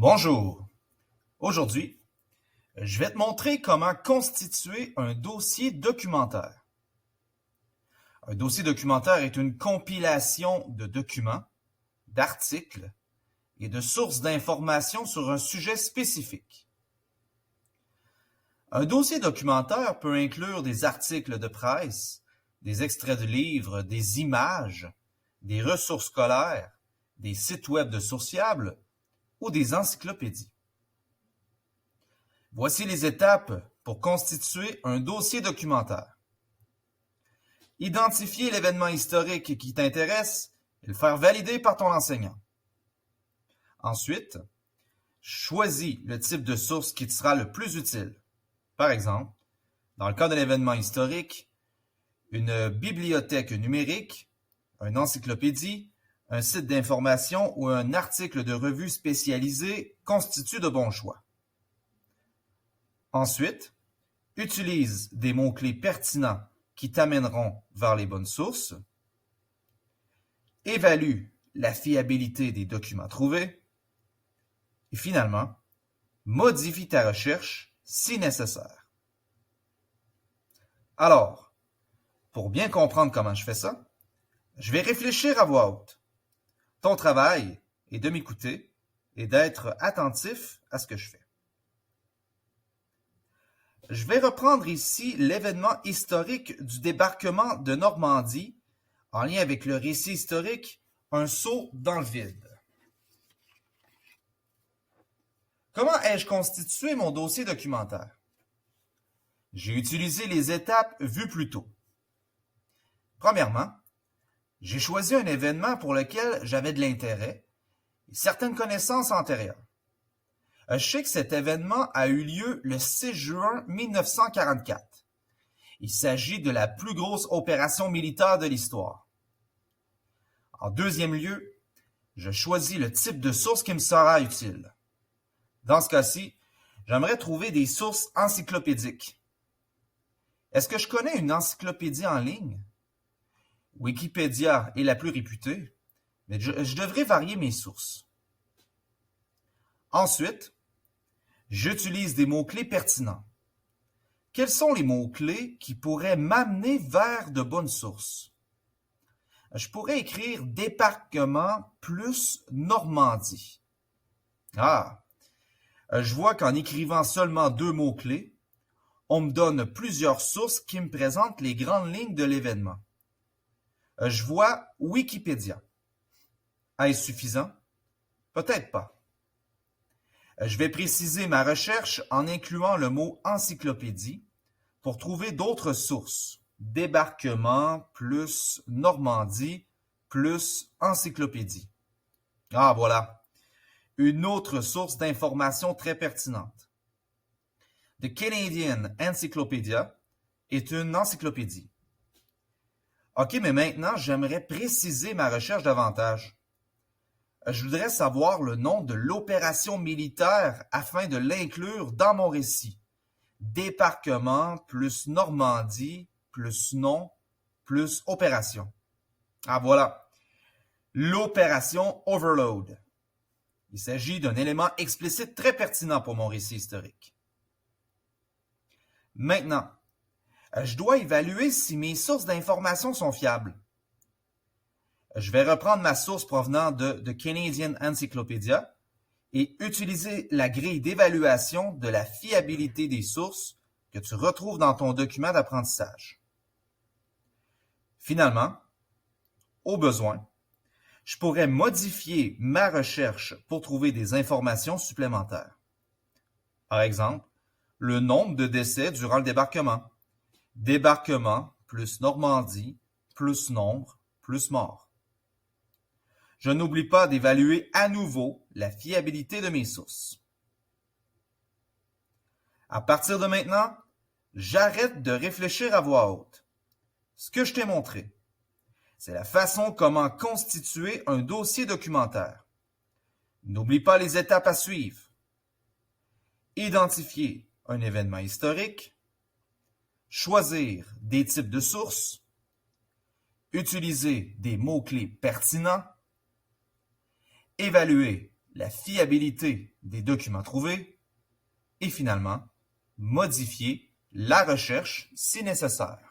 Bonjour. Aujourd'hui, je vais te montrer comment constituer un dossier documentaire. Un dossier documentaire est une compilation de documents, d'articles et de sources d'informations sur un sujet spécifique. Un dossier documentaire peut inclure des articles de presse, des extraits de livres, des images, des ressources scolaires, des sites web de sources fiables ou des encyclopédies. Voici les étapes pour constituer un dossier documentaire. Identifier l'événement historique qui t'intéresse et le faire valider par ton enseignant. Ensuite, choisis le type de source qui te sera le plus utile. Par exemple, dans le cas de l'événement historique, une bibliothèque numérique, une encyclopédie, un site d'information ou un article de revue spécialisé constituent de bons choix. Ensuite, utilise des mots-clés pertinents qui t'amèneront vers les bonnes sources. Évalue la fiabilité des documents trouvés. Et finalement, modifie ta recherche si nécessaire. Alors, pour bien comprendre comment je fais ça, je vais réfléchir à voix haute. Ton travail est de m'écouter et d'être attentif à ce que je fais. Je vais reprendre ici l'événement historique du débarquement de Normandie en lien avec le récit historique Un saut dans le vide. Comment ai-je constitué mon dossier documentaire? J'ai utilisé les étapes vues plus tôt. Premièrement, j'ai choisi un événement pour lequel j'avais de l'intérêt et certaines connaissances antérieures. Je sais que cet événement a eu lieu le 6 juin 1944. Il s'agit de la plus grosse opération militaire de l'histoire. En deuxième lieu, je choisis le type de source qui me sera utile. Dans ce cas-ci, j'aimerais trouver des sources encyclopédiques. Est-ce que je connais une encyclopédie en ligne? Wikipédia est la plus réputée, mais je devrais varier mes sources. Ensuite, j'utilise des mots-clés pertinents. Quels sont les mots-clés qui pourraient m'amener vers de bonnes sources? Je pourrais écrire débarquement plus Normandie. Je vois qu'en écrivant seulement 2 mots-clés, on me donne plusieurs sources qui me présentent les grandes lignes de l'événement. Je vois Wikipédia. Est-ce suffisant? Peut-être pas. Je vais préciser ma recherche en incluant le mot encyclopédie pour trouver d'autres sources. Débarquement plus Normandie plus encyclopédie. Voilà. Une autre source d'information très pertinente. The Canadian Encyclopedia est une encyclopédie. OK, mais maintenant, j'aimerais préciser ma recherche davantage. Je voudrais savoir le nom de l'opération militaire afin de l'inclure dans mon récit. Débarquement plus Normandie plus nom plus opération. Voilà. L'opération Overload. Il s'agit d'un élément explicite très pertinent pour mon récit historique. Maintenant, je dois évaluer si mes sources d'informations sont fiables. Je vais reprendre ma source provenant de The Canadian Encyclopedia et utiliser la grille d'évaluation de la fiabilité des sources que tu retrouves dans ton document d'apprentissage. Finalement, au besoin, je pourrais modifier ma recherche pour trouver des informations supplémentaires. Par exemple, le nombre de décès durant le débarquement. Débarquement plus Normandie plus nombre plus mort. Je n'oublie pas d'évaluer à nouveau la fiabilité de mes sources. À partir de maintenant, j'arrête de réfléchir à voix haute. Ce que je t'ai montré, c'est la façon comment constituer un dossier documentaire. N'oublie pas les étapes à suivre. Identifier un événement historique, choisir des types de sources, utiliser des mots-clés pertinents, évaluer la fiabilité des documents trouvés et finalement, modifier la recherche si nécessaire.